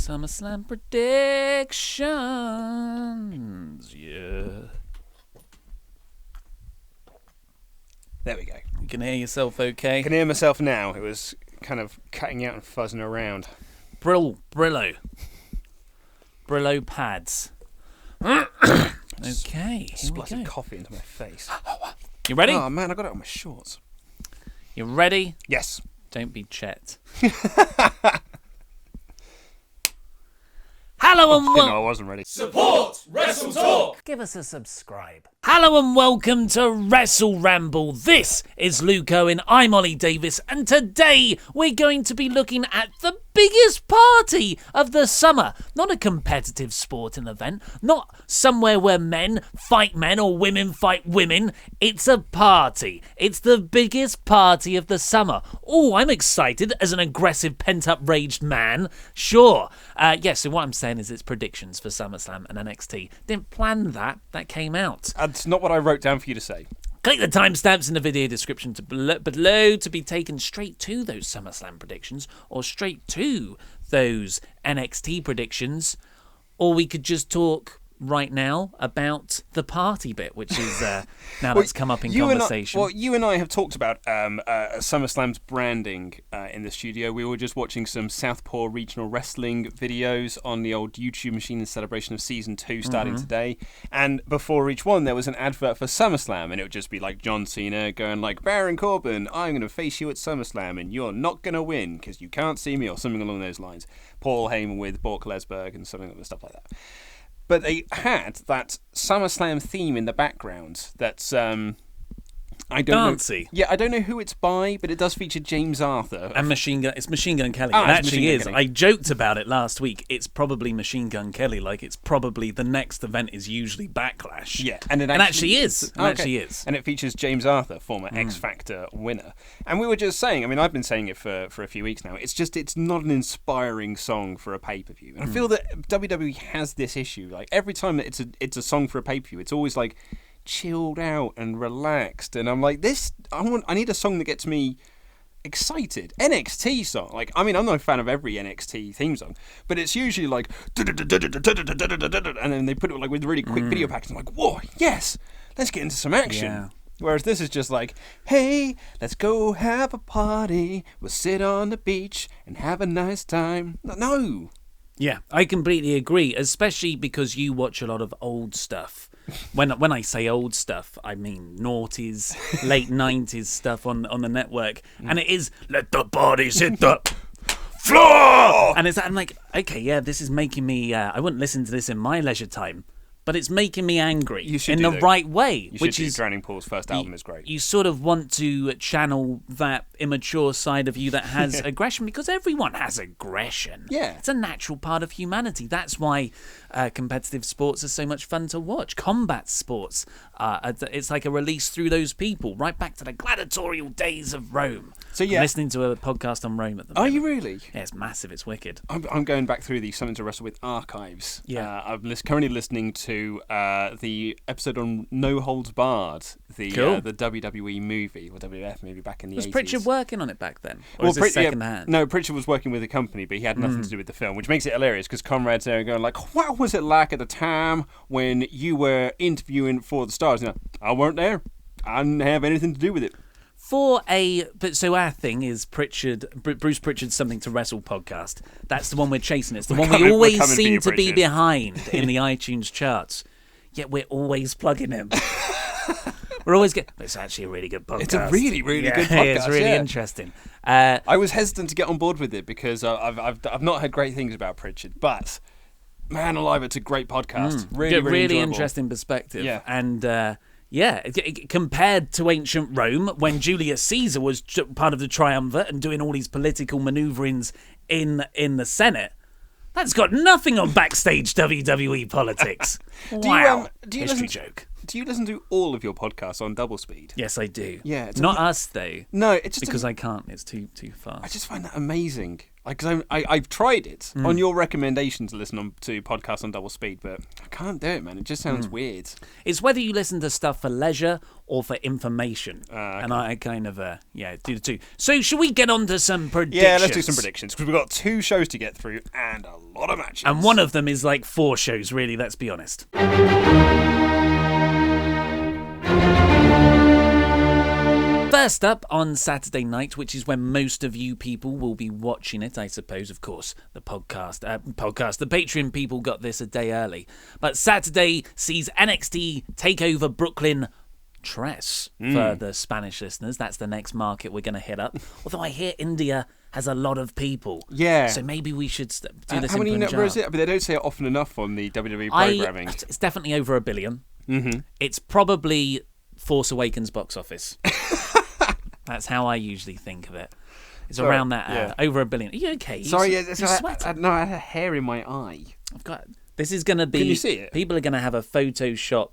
Summerslam Predictions. Yeah. There we go. You can hear yourself okay? I can hear myself now. It was kind of cutting out and fuzzing around. Brillo pads. Okay, here we Splash go. of coffee into my face. You ready? Oh man, I got it on my shorts. You ready? Yes. Don't be Chet. Hello and No, I wasn't ready. Support WrestleTalk! Give us a subscribe. Hello and welcome to WrestleRamble. This is Luke Owen, I'm Oli Davis, and today we're going to be looking at the biggest party of the summer. Not a competitive sporting event, not somewhere where men fight men or women fight women. It's a party. It's the biggest party of the summer. Oh, I'm excited as an aggressive, pent-up, raged man. Sure. So what I'm saying is it's predictions for SummerSlam and NXT. Didn't plan that. That came out. That's not what I wrote down for you to say. Click the timestamps in the video description below to be taken straight to those SummerSlam predictions or straight to those NXT predictions. Or we could just talk right now about the party bit, which is now that's come up in conversation. You and I have talked about SummerSlam's branding in the studio. We were just watching some Southpaw Regional Wrestling videos on the old YouTube machine in celebration of Season 2 starting today. And before each one, there was an advert for SummerSlam, and it would just be like John Cena going like, Baron Corbin, I'm going to face you at SummerSlam, and you're not going to win because you can't see me, or something along those lines. Paul Heyman with Bork Lesberg and stuff like that. But they had that SummerSlam theme in the background that's, I don't Dancey. know. Yeah, I don't know who it's by, but it does feature James Arthur. And it's Machine Gun Kelly. Oh, It it's actually Machine Gun is. Kelly. I joked about it last week. It's probably Machine Gun Kelly. Like, it's probably the next event is usually Backlash. Yeah, and it actually is. And it features James Arthur, former X Factor winner. And we were just saying, I mean, I've been saying it for a few weeks now, it's not an inspiring song for a pay-per-view. And I feel that WWE has this issue. Like, every time that it's a song for a pay-per-view, it's always like chilled out and relaxed, and I'm like, I need a song that gets me excited. NXT song, like, I mean, I'm not a fan of every NXT theme song, but it's usually like, and then they put it like with really quick video packs. I'm like, whoa, yes, let's get into some action. Yeah. Whereas this is just like, hey, let's go have a party. We'll sit on the beach and have a nice time. No. Yeah, I completely agree, especially because you watch a lot of old stuff. When I say old stuff, I mean noughties, late 90s stuff on the network. And it is, let the bodies hit the floor! And I'm like, okay, yeah, this is making me, I wouldn't listen to this in my leisure time, but it's making me angry in the right way. Which is Drowning Pool's first album is great. You sort of want to channel that immature side of you that has aggression, because everyone has aggression. Yeah. It's a natural part of humanity. That's why competitive sports are so much fun to watch. Combat sports, it's like a release through those people, right back to the gladiatorial days of Rome. So yeah, I'm listening to a podcast on Rome at the moment. Are you really? Yeah, it's massive. It's wicked. I'm going back through the Something to Wrestle With archives. Yeah. I'm currently listening to the episode on No Holds Barred, the WWE movie, or WWF movie back in the 80s. Was Pritchard working on it back then? Or was it second hand? No, Pritchard was working with a company, but he had nothing to do with the film, which makes it hilarious because Conrad's there going like, what was it like at the time when you were interviewing for the stars? You know, I weren't there. I didn't have anything to do with it. So our thing is Bruce Pritchard's Something to Wrestle podcast. That's the one we're chasing. It's the one we always seem to be behind in the iTunes charts. Yet we're always plugging him. We're always it's actually a really good podcast. It's a really, really good podcast. It's really interesting. I was hesitant to get on board with it because I've not heard great things about Pritchard, but man alive, it's a great podcast. Really interesting perspective. Yeah. And compared to ancient Rome, when Julius Caesar was part of the triumvirate and doing all these political maneuverings in the Senate, that's got nothing on backstage WWE politics. Wow. History joke. Do you listen to all of your podcasts on double speed? Yes, I do. Yeah. Not us, though. No, it's just because I can't. It's too fast. I just find that amazing. Because I've tried it on your recommendation to listen to podcasts on double speed, but I can't do it, man. It just sounds weird. It's whether you listen to stuff for leisure or for information. Okay. And I kind of, do the two. So should we get on to some predictions? Yeah, let's do some predictions, because we've got 2 shows to get through and a lot of matches. And one of them is like 4 shows, really, let's be honest. First up, on Saturday night, which is when most of you people will be watching it, I suppose, of course, the Patreon people got this a day early. But Saturday sees NXT TakeOver Brooklyn Tres for the Spanish listeners. That's the next market we're going to hit up. Although I hear India has a lot of people. Yeah. So maybe we should do this how in many Punjab. numbers is it? But they don't say it often enough on the WWE programming. It's definitely over 1 billion. Mm-hmm. It's probably Force Awakens box office. That's how I usually think of it. It's around that, over 1 billion. Are you okay? Sorry, you're sweating. I had a hair in my eye. This is going to be... Can you see it? People are going to have a Photoshop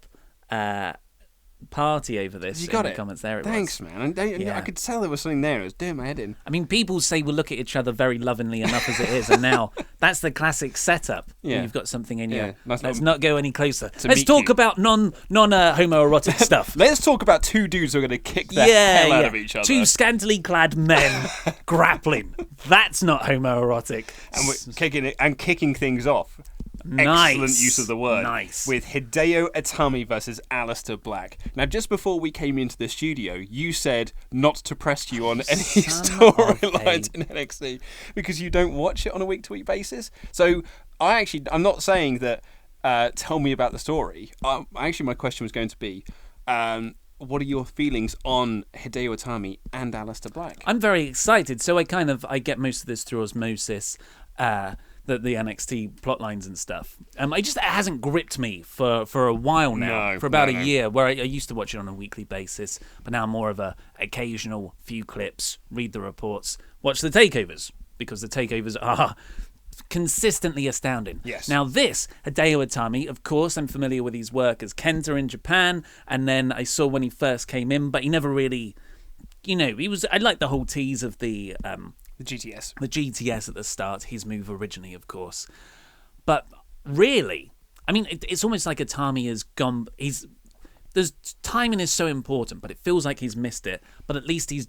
party over this. You got in it. The comments there. Thanks, man. I could tell there was something there. It was doing my head in. I mean, people say we'll look at each other very lovingly enough as it is, and now that's the classic setup. Yeah. You've got something in you. Let's not go any closer. Let's talk about non homoerotic stuff. Let's talk about 2 dudes who are going to kick the hell out of each other. 2 scantily clad men grappling. That's not homoerotic. And we're kicking things off. Nice. Excellent use of the word. Nice. With Hideo Itami versus Aleister Black. Now, just before we came into the studio, you said not to press you on any storylines in NXT because you don't watch it on a week-to-week basis. So I'm not saying that tell me about the story. Actually, my question was going to be, what are your feelings on Hideo Itami and Aleister Black? I'm very excited. So I get most of this through osmosis. The NXT plot lines and stuff. It hasn't gripped me for a while now, for about a year, where I used to watch it on a weekly basis, but now more of a occasional few clips, read the reports, watch the takeovers, because the takeovers are consistently astounding. Yes. Now this, Hideo Itami, of course, I'm familiar with his work as Kenta in Japan, and then I saw when he first came in, but he never really, I like the whole tease of the GTS. The GTS at the start, his move originally, of course. But really, I mean, it's almost like Itami has gone... timing is so important, but it feels like he's missed it. But at least he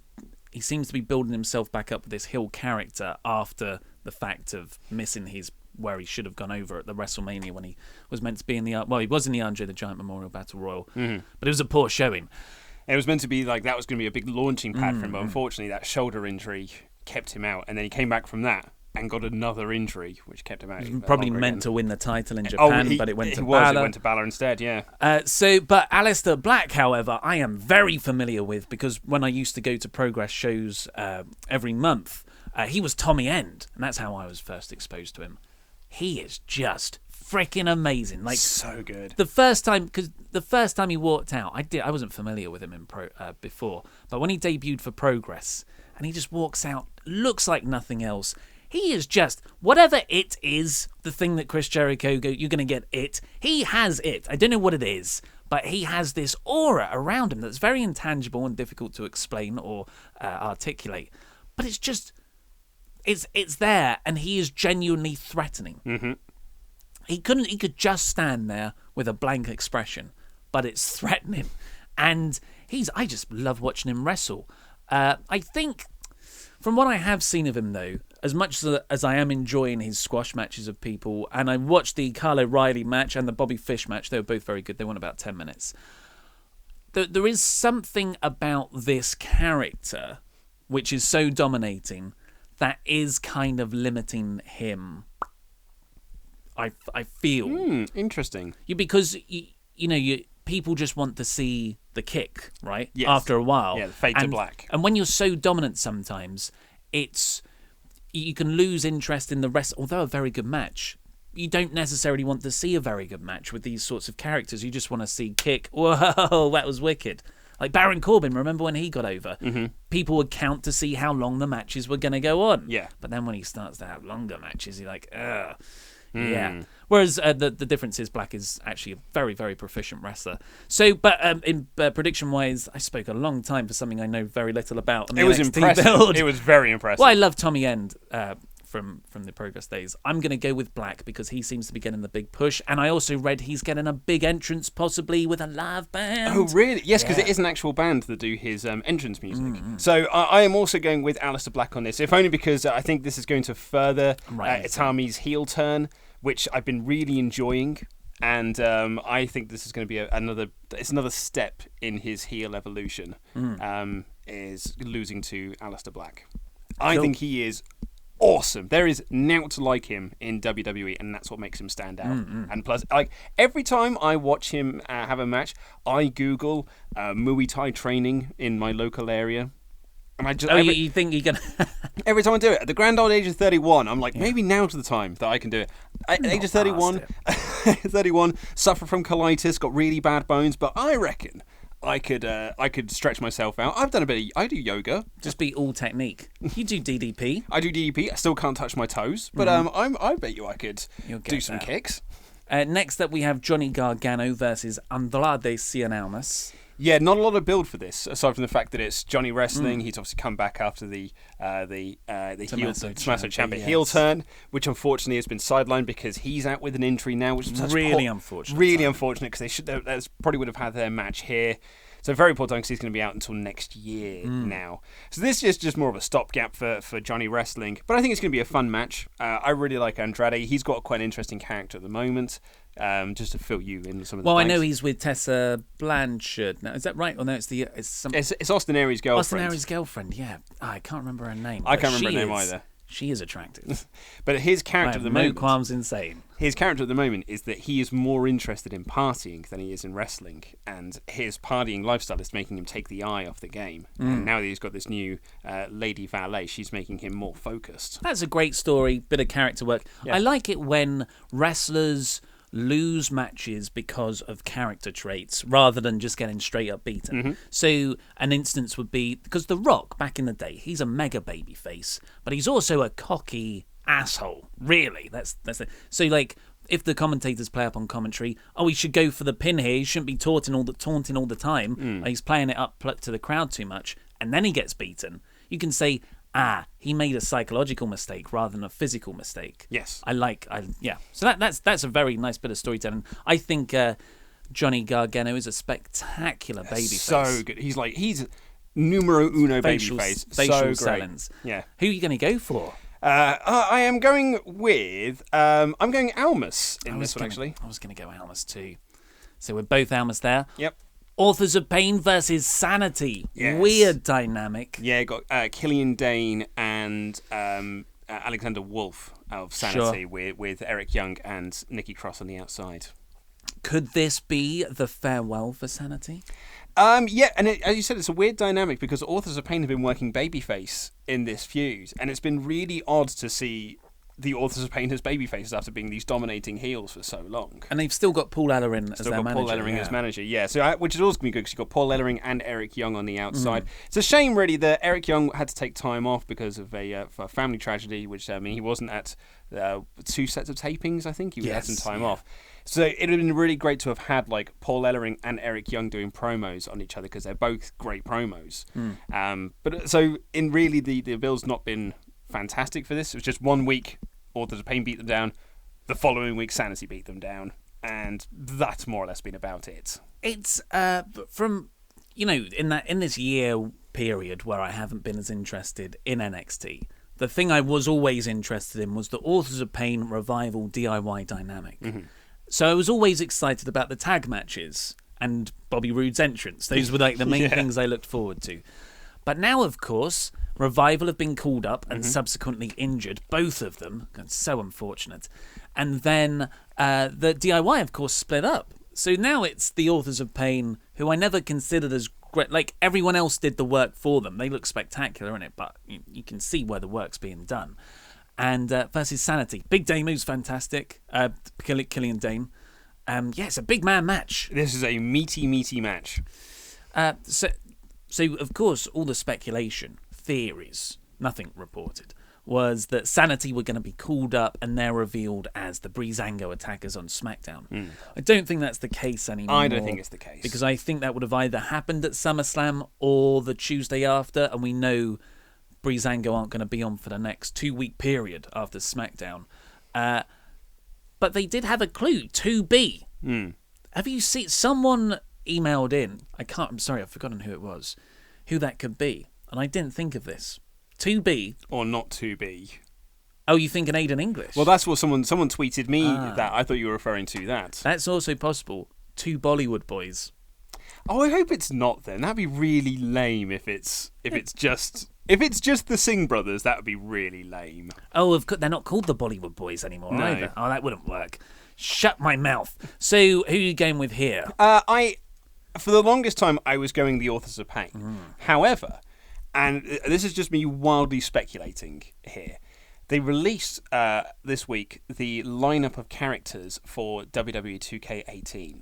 seems to be building himself back up with this heel character after the fact of missing where he should have gone over at the WrestleMania when he was meant to be in the... Well, he was in the Andre the Giant Memorial Battle Royal, but it was a poor showing. It was meant to be like that was going to be a big launching pad for him, but unfortunately that shoulder injury kept him out, and then he came back from that and got another injury, which kept him out. He was probably meant to win the title in Japan, but it went to Balor. It went to Balor instead, yeah. But Aleister Black, however, I am very familiar with, because when I used to go to Progress shows every month, he was Tommy End, and that's how I was first exposed to him. He is just freaking amazing. Like, so good. The first time he walked out, I wasn't familiar with him before, but when he debuted for Progress, and he just walks out, looks like nothing else. He is just, whatever it is, the thing that Chris Jericho you're going to get it. He has it. I don't know what it is, but he has this aura around him that's very intangible and difficult to explain or articulate. But it's just, it's there, and he is genuinely threatening. Mm-hmm. He could just stand there with a blank expression, but it's threatening. And I just love watching him wrestle. I think, from what I have seen of him, though, as much as I am enjoying his squash matches of people, and I watched the Kyle O'Reilly match and the Bobby Fish match, they were both very good. They went about 10 minutes. There is something about this character which is so dominating that is kind of limiting him. I feel. Interesting. Because people just want to see the kick, right? Yes. After a while. Yeah, the fade to black. And when you're so dominant sometimes, you can lose interest in the rest. Although a very good match, you don't necessarily want to see a very good match with these sorts of characters. You just want to see kick. Whoa, that was wicked. Like Baron Corbin, remember when he got over? Mm-hmm. People would count to see how long the matches were going to go on. Yeah. But then when he starts to have longer matches, you're like, ugh. Yeah. Whereas the difference is Black is actually a very, very proficient wrestler. So, but in prediction-wise, I spoke a long time for something I know very little about. It was NXT impressive. build. It was very impressive. Well, I love Tommy End from the Progress days. I'm going to go with Black because he seems to be getting the big push. And I also read he's getting a big entrance, possibly with a live band. Oh, really? Yes, because it is an actual band that do his entrance music. So I am also going with Aleister Black on this, if only because I think this is going to further Itami's heel turn, which I've been really enjoying. And I think this is going to be another step in his heel evolution, is losing to Aleister Black. I think he is awesome. There is nought like him in WWE, and that's what makes him stand out. And plus, like every time I watch him have a match, I Google Muay Thai training in my local area. And I just, you think you're gonna? Every time I do it, at the grand old age of 31, I'm like, maybe now's the time that I can do it. At the age of 31, suffer from colitis, got really bad bones, but I reckon I could stretch myself out. I do yoga. Just be all technique. You do DDP. I do DDP. I still can't touch my toes, but I bet you I could do some kicks. Next up, we have Johnny Gargano versus Andrade Cien Almas. Yeah, not a lot of build for this, aside from the fact that it's Johnny wrestling. He's obviously come back after the Tommaso Ciampa heel turn, which unfortunately has been sidelined because he's out with an injury now, which is really unfortunate. Really unfortunate because they probably would have had their match here. So very poor time because he's going to be out until next year now. So this is just more of a stopgap for Johnny wrestling. But I think it's going to be a fun match. I really like Andrade. He's got quite an interesting character at the moment. Just to fill you in some of the Well, blanks. I know he's with Tessa Blanchard now. Is that right? Or no, it's Austin Aries' girlfriend. Austin Aries' girlfriend, yeah. I can't remember her name. I can't remember her name either. She is attractive. But his character at the moment... No qualms insane. His character at the moment is that he is more interested in partying than he is in wrestling. And his partying lifestyle is making him take the eye off the game. And now that he's got this new lady valet, she's making him more focused. That's a great story, bit of character work. Yeah. I like it when wrestlers lose matches because of character traits rather than just getting straight up beaten. So an instance would be because The Rock back in the day, he's a mega baby face, but he's also a cocky asshole. Really, that's it. So like if the commentators play up on commentary, he should go for the pin here. He shouldn't be taunting all the time. He's playing it up to the crowd too much, and then he gets beaten. You can say, he made a psychological mistake rather than a physical mistake. Yes. So that's a very nice bit of storytelling. I think Johnny Gargano is a spectacular babyface. So good. He's numero uno babyface. Facial so great. sellings. Yeah. Who are you going to go for? I am going with I'm going Almas in this one actually. I was going to go Almas too. So we're both Almas there. Yep. Authors of Pain versus Sanity. Yes. Weird dynamic. Yeah, got Killian Dane and Alexander Wolf of Sanity with Eric Young and Nikki Cross on the outside. Could this be the farewell for Sanity? Yeah, and as you said, it's a weird dynamic because Authors of Pain have been working babyface in this feud, and it's been really odd to see the Authors of Pain as babyfaces after being these dominating heels for so long. And they've still got Paul Ellering as their manager. Paul Ellering as manager, yeah. So which is also going to be good because you've got Paul Ellering and Eric Young on the outside. It's a shame, really, that Eric Young had to take time off because of a family tragedy, which, he wasn't at 2 sets of tapings, I think. He had some time off. So it would have been really great to have had like Paul Ellering and Eric Young doing promos on each other because they're both great promos. But so in really the bill's not been fantastic for this. It was just 1 week Authors of Pain beat them down. The following week Sanity beat them down, and that's more or less been about it. It's from in this year period where I haven't been as interested in NXT. The thing I was always interested in was the Authors of Pain Revival DIY dynamic. So I was always excited about the tag matches and Bobby Roode's entrance. Those were like the main things I looked forward to. But now, of course, Revival have been called up and subsequently injured, both of them. It's so unfortunate. And then the DIY, of course, split up. So now it's the Authors of Pain, who I never considered as great. Like, everyone else did the work for them. They look spectacular in it, but you can see where the work's being done. And versus Sanity. Big Dane moves fantastic. Killian Dane. It's a big man match. This is a meaty match. So, of course, all the speculation, theories, nothing reported, was that Sanity were going to be called up and they're revealed as the Breezango attackers on SmackDown. I don't think that's the case anymore. I don't think it's the case. Because I think that would have either happened at SummerSlam or the Tuesday after, and we know Breezango aren't going to be on for the next 2-week period after SmackDown. But they did have a clue, 2B. Have you seen... Someone emailed in. I'm sorry, I've forgotten who it was. Who that could be. And I didn't think of this. 2B. Or not 2B. Oh, you think in Aiden English? Well, that's what someone tweeted me that. I thought you were referring to that. That's also possible. 2 Bollywood boys. Oh, I hope it's not then. That'd be really lame if it's just the Singh brothers. That would be really lame. Oh, they're not called the Bollywood boys anymore No. either. Oh, that wouldn't work. Shut my mouth. So, who are you going with here? For the longest time, I was going the Authors of Pain. However, and this is just me wildly speculating here, they released this week the lineup of characters for WWE 2K18.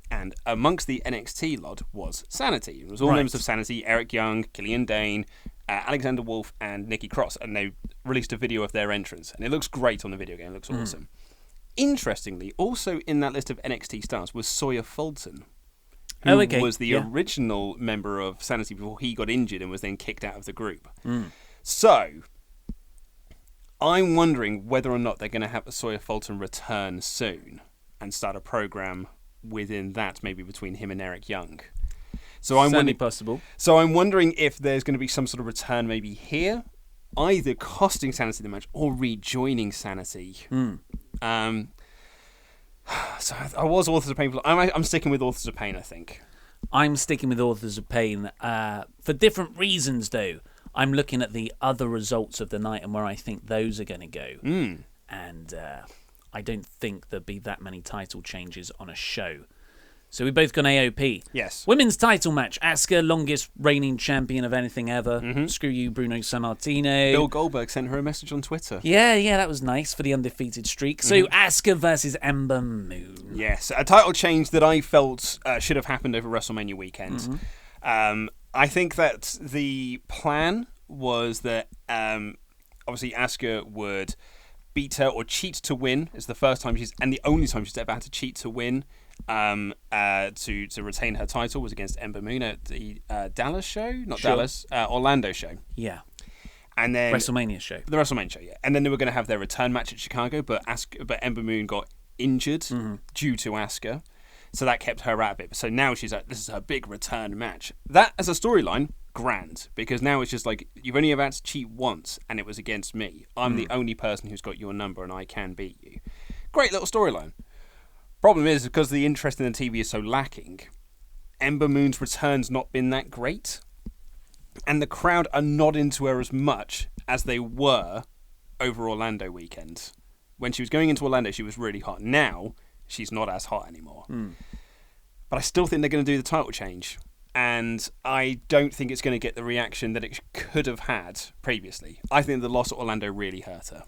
And amongst the NXT lot was Sanity. It was all members of Sanity: Eric Young, Killian Dane, Alexander Wolf, and Nikki Cross. And they released a video of their entrance. And it looks great on the video game. It looks awesome. Interestingly, also in that list of NXT stars was Sawyer Fulton, who was the original member of Sanity before he got injured and was then kicked out of the group. So, I'm wondering whether or not they're going to have Sawyer Fulton return soon and start a program within that, maybe between him and Eric Young. So I'm Certainly possible. So I'm wondering if there's going to be some sort of return maybe here, either costing Sanity the match or rejoining Sanity. So I was Authors of Pain. I'm sticking with Authors of Pain, I think. I'm sticking with Authors of Pain for different reasons, though. I'm looking at the other results of the night and where I think those are going to go. And I don't think there'll be that many title changes on a show. So we both gone AOP. Yes. Women's title match. Asuka, longest reigning champion of anything ever. Screw you, Bruno Sammartino. Bill Goldberg sent her a message on Twitter. Yeah, that was nice for the undefeated streak. So Asuka versus Ember Moon. Yes, a title change that I felt should have happened over WrestleMania weekend. I think that the plan was that obviously Asuka would beat her or cheat to win. It's the first time and the only time she's ever had to cheat to win. To retain her title was against Ember Moon at the Dallas show, Orlando show. Yeah, and then WrestleMania show. The WrestleMania show, yeah. And then they were going to have their return match at Chicago, but Ember Moon got injured due to Asuka, so that kept her out of it. So now she's like, this is her big return match. That as a storyline, grand, because now it's just like you've only ever had to cheat once, and it was against me. I'm the only person who's got your number, and I can beat you. Great little storyline. Problem is, because the interest in the TV is so lacking, Ember Moon's return's not been that great, and the crowd are not into her as much as they were over Orlando weekend. When she was going into Orlando, she was really hot. Now, she's not as hot anymore. But I still think they're going to do the title change, and I don't think it's going to get the reaction that it could have had previously. I think the loss at Orlando really hurt her.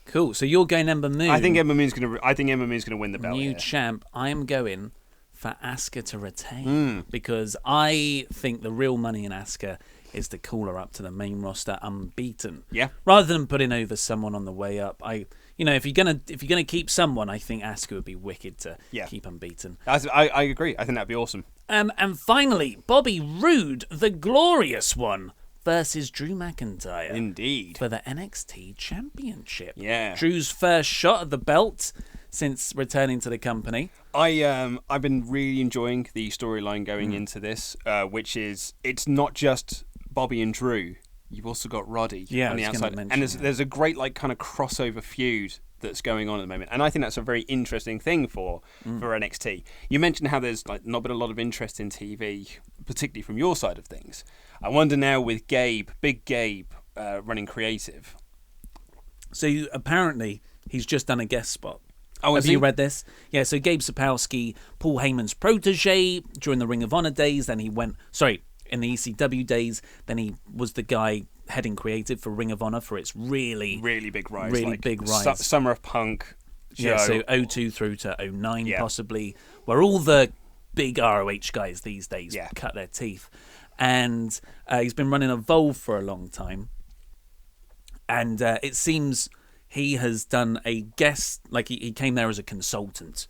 Cool. So you're going Ember Moon. I think Ember Moon's going to win the belt. New champ. I am going for Asuka to retain because I think the real money in Asuka is to call her up to the main roster unbeaten. Yeah. Rather than putting over someone on the way up. If you're gonna keep someone, I think Asuka would be wicked to keep unbeaten. I agree. I think that'd be awesome. And finally, Bobby Roode, the glorious one, versus Drew McIntyre. Indeed. For the NXT Championship. Yeah. Drew's first shot at the belt since returning to the company. I've been really enjoying the storyline going into this, which is it's not just Bobby and Drew. You've also got Roddy on the outside. And there's a great kind of crossover feud that's going on at the moment. And I think that's a very interesting thing for NXT. You mentioned how there's not been a lot of interest in TV, particularly from your side of things. I wonder now with Big Gabe running creative. So apparently he's just done a guest spot. Oh, have you read this? Yeah, so Gabe Sapolsky, Paul Heyman's protege during the Ring of Honor days, then he went, in the ECW days, then he was the guy heading creative for Ring of Honor for its really big rise. Big rise. Summer of Punk. Yeah, so 02 through to 09 possibly, where all the big ROH guys these days cut their teeth. And he's been running Evolve for a long time. And it seems he has done a guest, he came there as a consultant.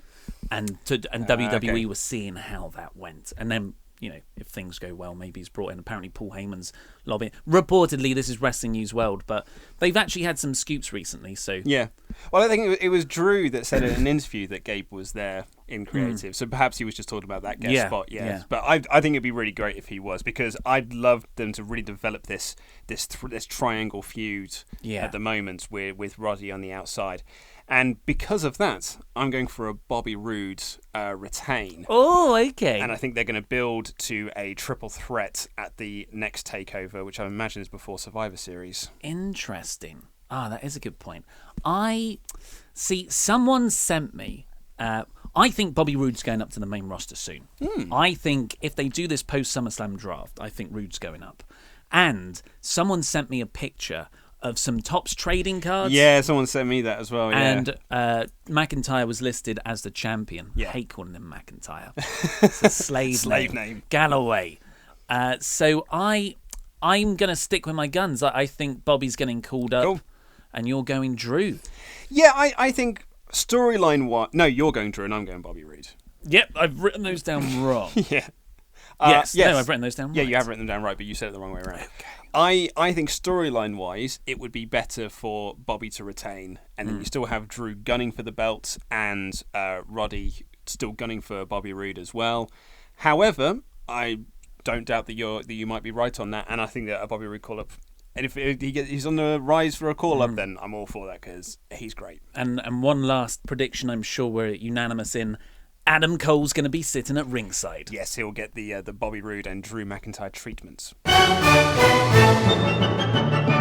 And WWE was seeing how that went. And then, if things go well, maybe he's brought in. Apparently, Paul Heyman's lobbying. Reportedly, this is Wrestling News World, but they've actually had some scoops recently. So yeah, well, I think it was Drew that said in an interview that Gabe was there in creative, so perhaps he was just talking about that guest spot. Yeah, but I think it'd be really great if he was, because I'd love them to really develop this triangle feud at the moment with Roddy on the outside. And because of that, I'm going for a Bobby Roode retain. Oh, okay. And I think they're going to build to a triple threat at the next TakeOver, which I imagine is before Survivor Series. Interesting. That is a good point. I see someone sent me... I think Bobby Roode's going up to the main roster soon. I think if they do this post-SummerSlam draft, I think Roode's going up. And someone sent me a picture of some Topps trading cards. Yeah, someone sent me that as well. Yeah. And McIntyre was listed as the champion. Yeah. I hate calling him McIntyre. It's a slave name. Galloway. So I'm going to stick with my guns. I think Bobby's getting called up, and you're going Drew. Yeah, I think storyline-wise... No, you're going Drew and I'm going Bobby Roode. Yep, I've written those down wrong. Yeah. Yes, no, I've written those down right. Yeah, you have written them down right, but you said it the wrong way around. Okay. I think storyline-wise, it would be better for Bobby to retain, and then you still have Drew gunning for the belt, and Roddy still gunning for Bobby Roode as well. However, I don't doubt that you might be right on that, and I think that a Bobby Roode call-up, and if he's on the rise for a call-up, then I'm all for that, because he's great. And one last prediction I'm sure we're unanimous in. Adam Cole's going to be sitting at ringside. Yes, he'll get the Bobby Roode and Drew McIntyre treatments.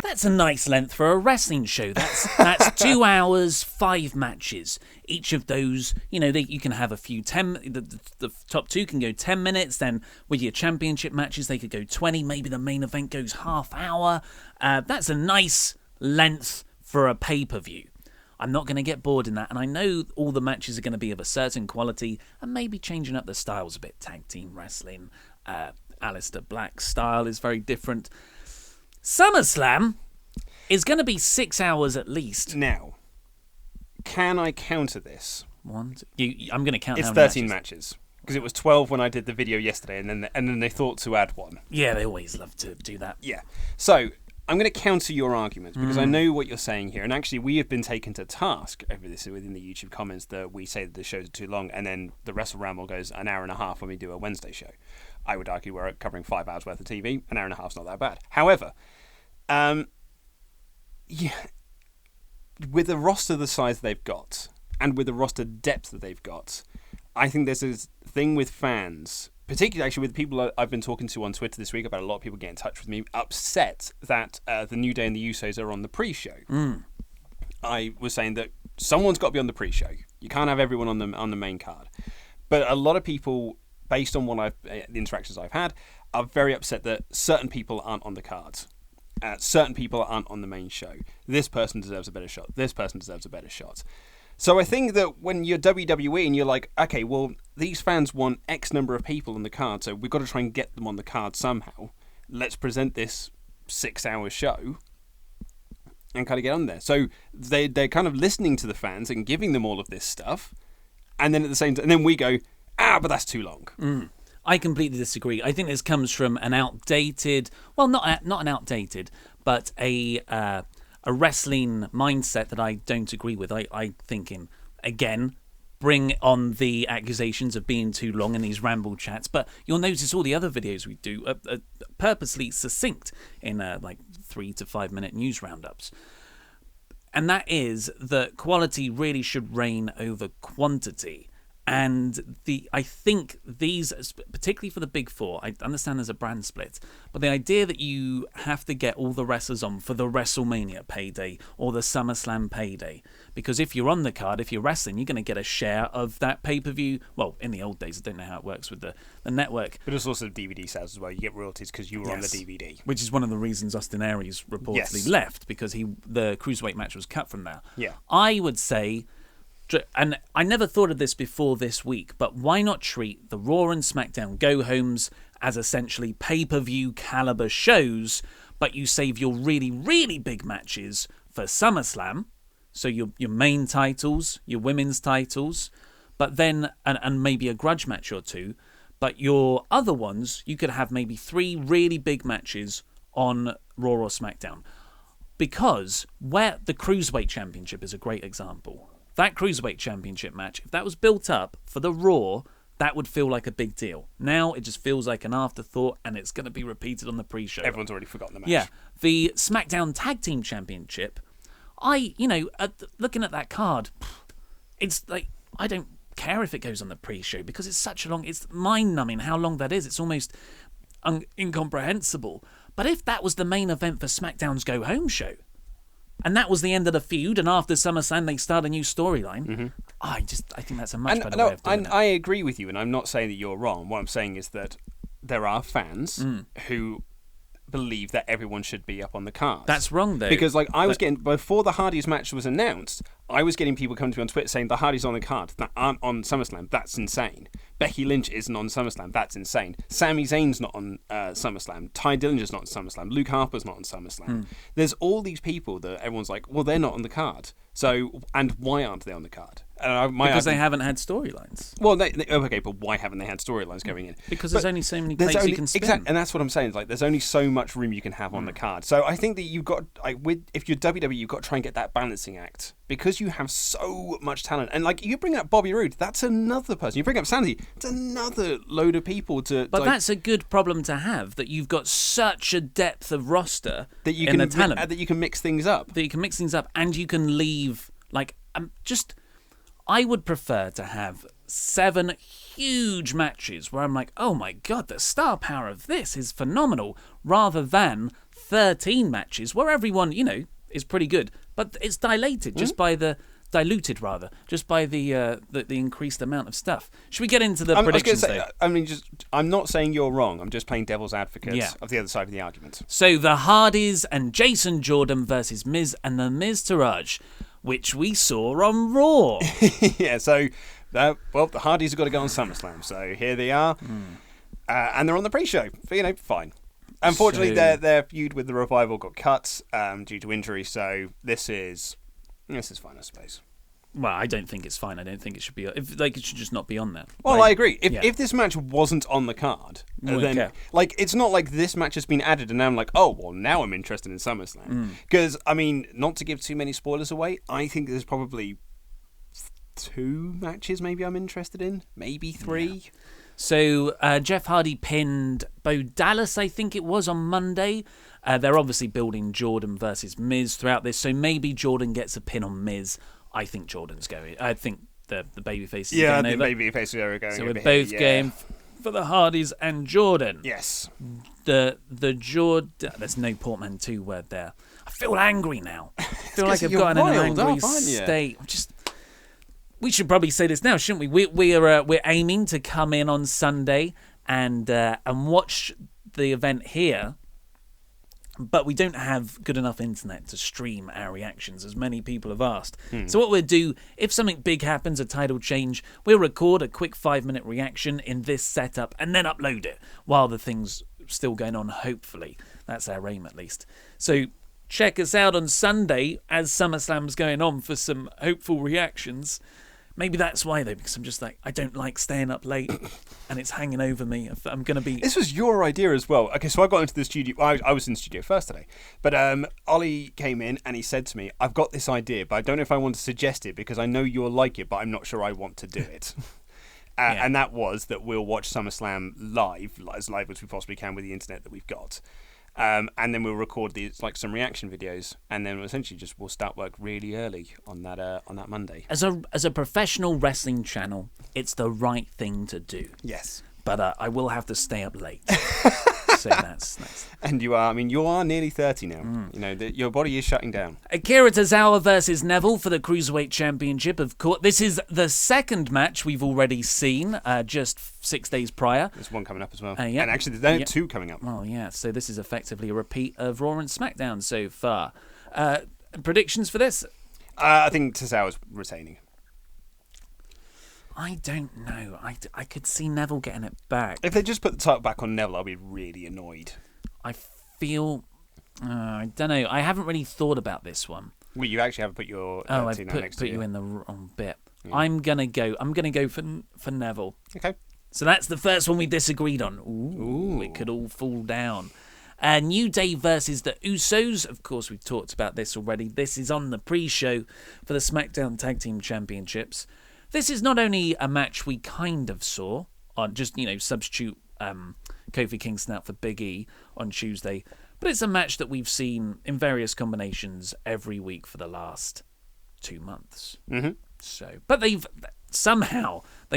That's a nice length for a wrestling show. That's 2 hours, 5 matches. Each of those, you can have a few 10. The top 2 can go 10 minutes. Then with your championship matches, they could go 20. Maybe the main event goes half hour. That's a nice length for a pay-per-view. I'm not going to get bored in that, and I know all the matches are going to be of a certain quality, and maybe changing up the styles a bit. Tag team wrestling, Aleister Black's style is very different. SummerSlam is going to be 6 hours at least. Now, can I counter this? I'm going to count. It's 13 matches. Because it was 12 when I did the video yesterday, and then they thought to add one. Yeah, they always love to do that. Yeah. So I'm going to counter your argument, because I know what you're saying here. And actually, we have been taken to task over this within the YouTube comments that we say that the shows are too long, and then the WrestleRamble goes an hour and a half when we do a Wednesday show. I would argue we're covering 5 hours worth of TV. An hour and a half is not that bad. However, with the roster the size they've got, and with the roster depth that they've got, I think there's this thing with fans, particularly actually with people I've been talking to on Twitter this week. I've had a lot of people get in touch with me, upset that the New Day and the Usos are on the pre-show. I was saying that someone's got to be on the pre-show. You can't have everyone on the main card. But a lot of people, based on the interactions I've had, are very upset that certain people aren't on the cards. Certain people aren't on the main show. This person deserves a better shot. This person deserves a better shot. So I think that when you're WWE and you're like, okay, well, these fans want X number of people on the card, so we've got to try and get them on the card somehow. Let's present this 6-hour show and kind of get on there. So they're kind of listening to the fans and giving them all of this stuff, and then at the same time, and then we go, but that's too long. I completely disagree. I think this comes from an outdated, well, not an outdated, but a wrestling mindset that I don't agree with. I thinking, again, bring on the accusations of being too long in these ramble chats, but you'll notice all the other videos we do are purposely succinct in like 3 to 5 minute news roundups. And that is that quality really should reign over quantity. And I think these, particularly for the Big Four, I understand there's a brand split, but the idea that you have to get all the wrestlers on for the WrestleMania payday or the SummerSlam payday, because if you're on the card, if you're wrestling, you're going to get a share of that pay-per-view. Well, in the old days, I don't know how it works with the network. But it's also DVD sales as well. You get royalties because you were on the DVD. Which is one of the reasons Austin Aries reportedly left, because the Cruiserweight match was cut from there. Yeah. I would say... And I never thought of this before this week, but why not treat the Raw and SmackDown go-homes as essentially pay-per-view caliber shows, but you save your really, really big matches for SummerSlam, so your main titles, your women's titles, but then, and maybe a grudge match or two, But your other ones, you could have maybe 3 really big matches on Raw or SmackDown. Because where the Cruiserweight Championship is a great example. That Cruiserweight Championship match, if that was built up for the Raw, that would feel like a big deal. Now it just feels like an afterthought, and it's going to be repeated on the pre-show. Everyone's already forgotten the match. Yeah. The SmackDown Tag Team Championship, looking at that card, it's like, I don't care if it goes on the pre-show because it's mind-numbing how long that is. It's almost incomprehensible. But if that was the main event for SmackDown's Go Home show, and that was the end of the feud, and after SummerSlam they start a new storyline, I think that's a much better way of doing it. I agree with you, and I'm not saying that you're wrong. What I'm saying is that there are fans who believe that everyone should be up on the card. That's wrong, though. Because before the Hardys match was announced, I was getting people coming to me on Twitter saying the Hardys on the card that aren't on SummerSlam. That's insane. Becky Lynch isn't on SummerSlam. That's insane. Sami Zayn's not on SummerSlam. Ty Dillinger's not on SummerSlam. Luke Harper's not on SummerSlam. There's all these people that everyone's like, well, they're not on the card. So, and why aren't they on the card? Because they haven't had storylines. Well, okay, but why haven't they had storylines going in? Because there's only so many plates you can spin. Exactly, and that's what I'm saying. It's like there's only so much room you can have on the card. So I think that you've got, if you're WWE, you've got to try and get that balancing act because you have so much talent. And like you bring up Bobby Roode, that's another person. You bring up Sandy, it's another load of people to. But that's a good problem to have, that you've got such a depth of roster that you in can the talent that you can mix things up. That you can mix things up, and you can leave I would prefer to have 7 huge matches where I'm like, oh my god, the star power of this is phenomenal, rather than 13 matches where everyone, is pretty good, but it's diluted just by the increased amount of stuff. Should we get into the predictions, though? I'm not saying you're wrong. I'm just playing devil's advocate of the other side of the argument. So the Hardys and Jason Jordan versus Miz and the Miz Taraj, which we saw on Raw. Yeah, so, the Hardys have got to go on SummerSlam, so here they are. And they're on the pre-show, fine. Unfortunately, their feud with the Revival got cut due to injury, so this is fine, I suppose. Well, I don't think it's fine. I don't think it should be. It should just not be on there. Well, I agree. If this match wasn't on the card, then it's not like this match has been added, and now I'm like, oh, well, now I'm interested in SummerSlam. Because not to give too many spoilers away, I think there's probably 2 matches maybe I'm interested in, maybe 3. Yeah. So Jeff Hardy pinned Bo Dallas, I think it was, on Monday. They're obviously building Jordan versus Miz throughout this, so maybe Jordan gets a pin on Miz. I think Jordan's going. I think the babyface is going over. Yeah, the babyface are going. So we're both going for the Hardys and Jordan. Yes. The Jordan. There's no portmanteau word there. I feel angry now. I feel like I've gotten in an angry state. We should probably say this now, shouldn't we? We're aiming to come in on Sunday and watch the event here. But we don't have good enough internet to stream our reactions, as many people have asked. So what we'll do, if something big happens, a title change, we'll record a quick 5-minute reaction in this setup and then upload it while the thing's still going on, hopefully. That's our aim, at least. So check us out on Sunday as SummerSlam's going on for some hopeful reactions. Maybe that's why, though, because I'm just like, I don't like staying up late and it's hanging over me. I'm going to be... This was your idea as well. Okay, so I got into the studio. I was in the studio first today. But Oli came in and he said to me, I've got this idea, but I don't know if I want to suggest it because I know you'll like it, but I'm not sure I want to do it. And that was that we'll watch SummerSlam live as we possibly can with the internet that we've got. And then we'll record some reaction videos, and then essentially we'll start work really early on that Monday. As a professional wrestling channel, it's the right thing to do. Yes, but I will have to stay up late. So that's. And you are nearly 30 now. Your body is shutting down. Akira Tozawa versus Neville for the Cruiserweight Championship. Of course, this is the second match we've already seen, just 6 days prior. There's one coming up as well. And actually, there's 2 coming up. Oh, yeah. So this is effectively a repeat of Raw and SmackDown so far. Predictions for this? I think Tozawa's retaining. I don't know. I could see Neville getting it back. If they just put the title back on Neville, I'll be really annoyed. I feel... I don't know. I haven't really thought about this one. Well, you actually haven't put your... I've put you in the wrong bit. Yeah. I'm gonna go for Neville. Okay. So that's the first one we disagreed on. Ooh. It could all fall down. New Day versus the Usos. Of course, we've talked about this already. This is on the pre-show for the SmackDown Tag Team Championships. This is not only a match we kind of saw on just, substitute Kofi Kingston out for Big E on Tuesday, but it's a match that we've seen in various combinations every week for the last 2 months. Mm-hmm. So, but they've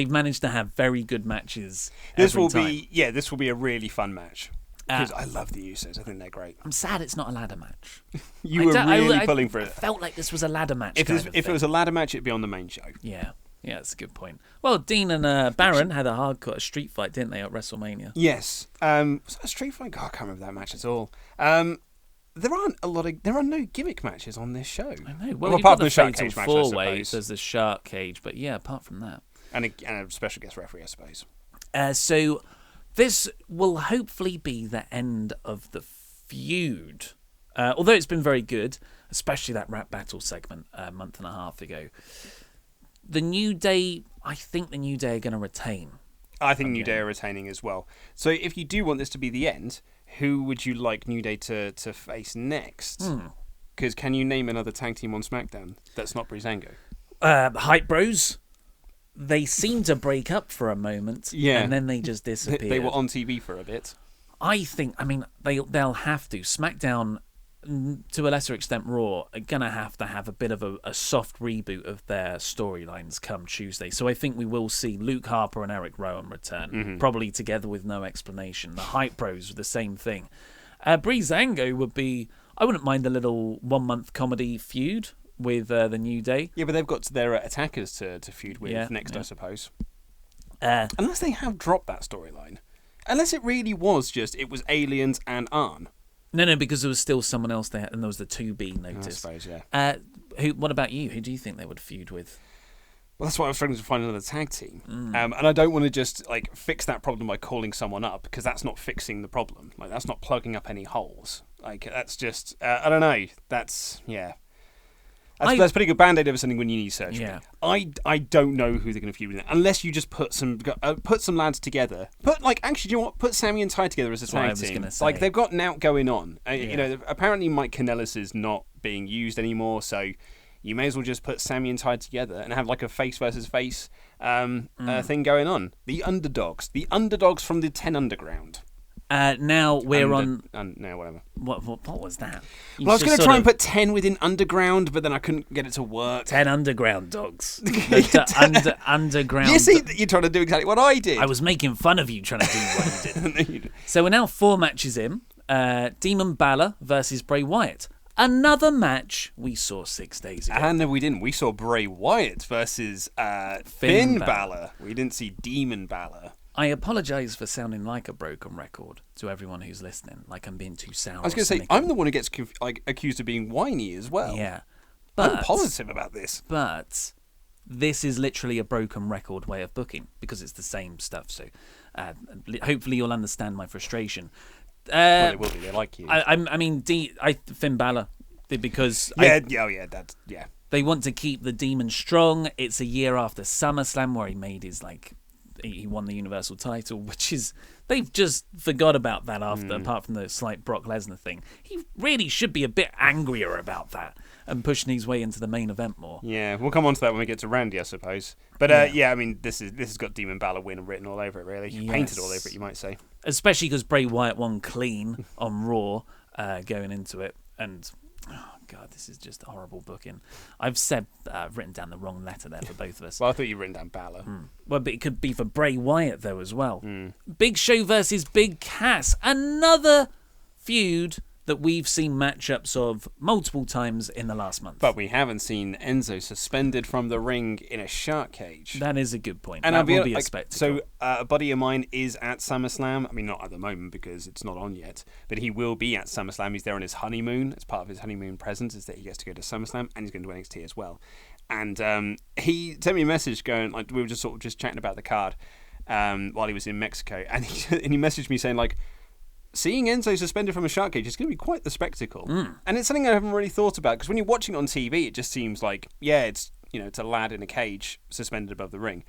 managed to have very good matches. This will be a really fun match. Because I love the Usos. I think they're great. I'm sad it's not a ladder match. You were really pulling for it. I felt like this was a ladder match. If it was a ladder match, it'd be on the main show. Yeah, that's a good point. Well, Dean and Baron had a street fight, didn't they, at WrestleMania? Yes. Was that a street fight? God, I can't remember that match at all. There are no gimmick matches on this show. I know. Well, apart from the shark cage match, I four-way, suppose. there's the shark cage, but yeah, apart from that, and a special guest referee, I suppose. So this will hopefully be the end of the feud. Although it's been very good, especially that rap battle segment a month and a half ago. The New Day, I think the New Day are going to retain. I think New Day are retaining as well. So if you do want this to be the end, who would you like New Day to face next? Because can you name another tag team on SmackDown that's not Breezango? Hype Bros. They seemed to break up for a moment, and then they just disappeared. They were on TV for a bit. I they'll have to. SmackDown, to a lesser extent Raw, are going to have a bit of a soft reboot of their storylines come Tuesday. So I think we will see Luke Harper and Eric Rowan return, probably together with no explanation. The Hype Bros, the same thing. Breezango would be... I wouldn't mind a little 1-month comedy feud with the New Day. Yeah, but they've got their attackers to feud with next, I suppose. Unless they have dropped that storyline. Unless it really was it was aliens and Arn. No, because there was still someone else there, and there was the 2B notice. I suppose, yeah. What about you? Who do you think they would feud with? Well, that's why I was struggling to find another tag team. And I don't want to just fix that problem by calling someone up, because that's not fixing the problem. That's not plugging up any holes. That's just... I don't know. That's... Yeah. That's pretty good band-aid over something when you need surgery. Yeah. I don't know who they're going to feud with unless you just put some lads together. Actually, do you know what? Put Sammy and Ty together as a tag team. They've got an out going on. Apparently Mike Kanellis is not being used anymore, so you may as well just put Sammy and Ty together and have a face versus face thing going on. The underdogs from the 10 Underground. Now we're on. No, whatever. What was that? I was going to try and put 10 within Underground, but then I couldn't get it to work. 10 Underground dogs. Underground. You see, you're trying to do exactly what I did. I was making fun of you trying to do what you did. So we're now 4 matches in. Demon Balor versus Bray Wyatt. Another match we saw 6 days ago. No, we didn't. We saw Bray Wyatt versus Finn Balor. We didn't see Demon Balor. I apologise for sounding like a broken record to everyone who's listening, like I'm being too sour. I was going to say, I'm the one who gets accused of being whiny as well. Yeah. I'm positive about this. But this is literally a broken record way of booking, because it's the same stuff. So hopefully you'll understand my frustration. Well, it will be. They like you. Finn Balor, because... They want to keep the demon strong. It's a year after SummerSlam where he made his, he won the Universal title, which is... They've just forgot about that apart from the slight Brock Lesnar thing. He really should be a bit angrier about that and pushing his way into the main event more. Yeah, we'll come on to that when we get to Randy, I suppose. But this has got Demon Balor win written all over it, really. Yes. Painted all over it, you might say. Especially because Bray Wyatt won clean on Raw going into it. And... Oh, God, this is just horrible booking. I've written down the wrong letter there for both of us. Well, I thought you'd written down Balor. Well, but it could be for Bray Wyatt, though, as well. Big Show versus Big Cass. Another feud that we've seen matchups of multiple times in the last month. But we haven't seen Enzo suspended from the ring in a shark cage. That is a good point. And that will be a spectacle. So a buddy of mine is at SummerSlam. I mean, not at the moment because it's not on yet, but he will be at SummerSlam. He's there on his honeymoon. It's part of his honeymoon present is that he gets to go to SummerSlam and he's going to NXT as well. And he sent me a message going, we were just chatting about the card while he was in Mexico, and he messaged me saying seeing Enzo suspended from a shark cage is going to be quite the spectacle. And it's something I haven't really thought about, because when you're watching it on TV, it just seems it's a lad in a cage suspended above the ring.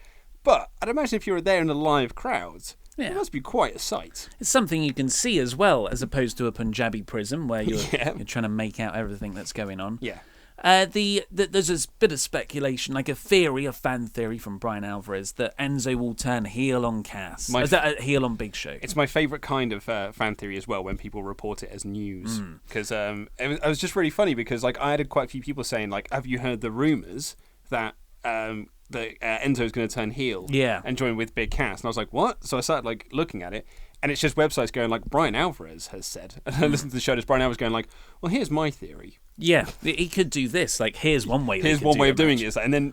But I'd imagine if you were there in a live crowd, Yeah. it must be quite a sight. It's something you can see as well, as opposed to a Punjabi prism where you're trying to make out everything that's going on. Yeah. There's a bit of speculation, like a fan theory from Brian Alvarez, that Enzo will turn heel on Cass. Is that a heel on Big Show? It's my favourite kind of fan theory as well, when people report it as news. Because it was just really funny, because like I had quite a few people saying, like, have you heard the rumours that Enzo's going to turn heel and join with Big Cass? And I was like, what? So I started like looking at it, and it's just websites going like, Brian Alvarez has said. And I listened to the show, there's Brian Alvarez going like, well, here's my theory. Yeah, he could do this. Like, here's one way. Here's one way of doing it, and then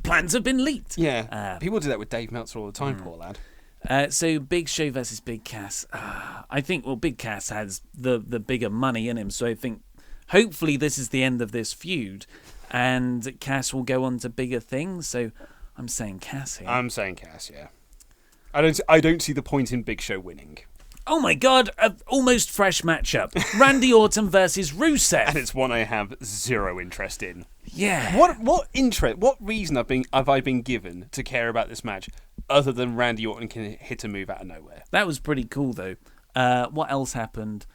plans have been leaked. Yeah, people do that with Dave Meltzer all the time, poor lad. So Big Show versus Big Cass. I think Big Cass has the bigger money in him. So I think hopefully this is the end of this feud, and Cass will go on to bigger things. So I'm saying Cass here. I'm saying Cass. Yeah. I don't see the point in Big Show winning. Oh my God! Almost fresh matchup: Randy Orton versus Rusev. And it's one I have zero interest in. Yeah. What reason have I been given to care about this match, other than Randy Orton can hit a move out of nowhere? That was pretty cool though. What else happened?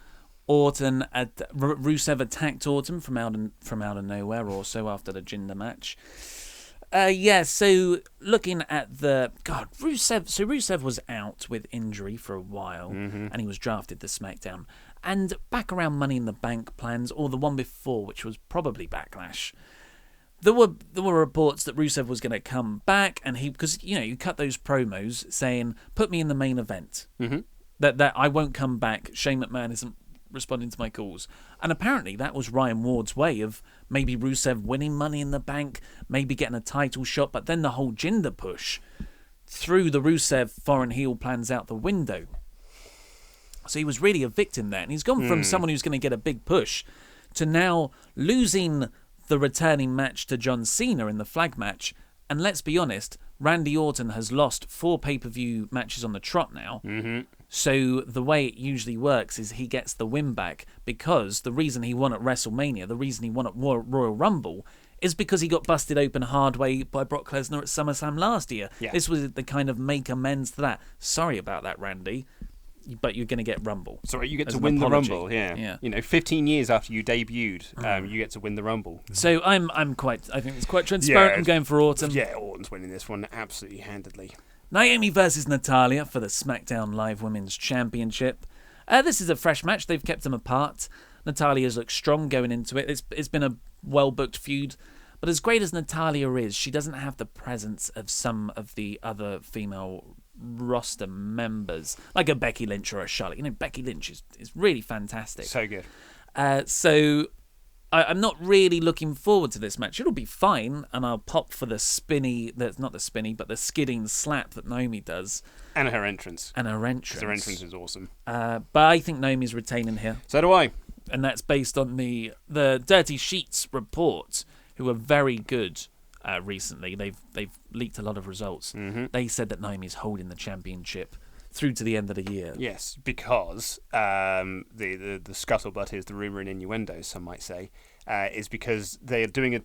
Rusev attacked Orton from out of nowhere, or so, after the Jinder match. So looking at Rusev. So Rusev was out with injury for a while, and he was drafted to SmackDown. And back around Money in the Bank plans, or the one before, which was probably Backlash, there were reports that Rusev was going to come back, and because you cut those promos saying, "Put me in the main event." That I won't come back. Shane McMahon isn't responding to my calls. And apparently that was Ryan Ward's way of maybe Rusev winning Money in the Bank, maybe getting a title shot, but then the whole Jinder push threw the Rusev foreign heel plans out the window. So he was really a victim there. And he's gone from someone who's going to get a big push to now losing the returning match to John Cena in the flag match. And let's be honest, Randy Orton has lost 4 pay-per-view matches on the trot now. So the way it usually works is he gets the win back, because the reason he won at WrestleMania, the reason he won at Royal Rumble, is because he got busted open hard way by Brock Lesnar at SummerSlam last year. Yeah. This was the kind of make amends to that. Sorry about that, Randy, but you're going to get Rumble. Sorry, you get as to an win apology. the Rumble, yeah. 15 years after you debuted, you get to win the Rumble. So I think it's quite transparent. I'm going for Orton. Yeah, Orton's winning this one absolutely handedly. Naomi versus Natalya for the SmackDown Live Women's Championship. This is a fresh match. They've kept them apart. Natalya's looked strong going into it. It's been a well-booked feud. But as great as Natalya is, she doesn't have the presence of some of the other female roster members, like a Becky Lynch or a Charlotte. Becky Lynch is really fantastic. So good. So I'm not really looking forward to this match. It'll be fine, and I'll pop for the skidding slap that Naomi does. And her entrance. Her entrance is awesome. But I think Naomi's retaining here. So do I. And that's based on the Dirty Sheets report, who are very good recently. They've leaked a lot of results. They said that Naomi's holding the championship through to the end of the year. Yes, because the scuttlebutt is the rumour and innuendo, some might say, is because they're doing a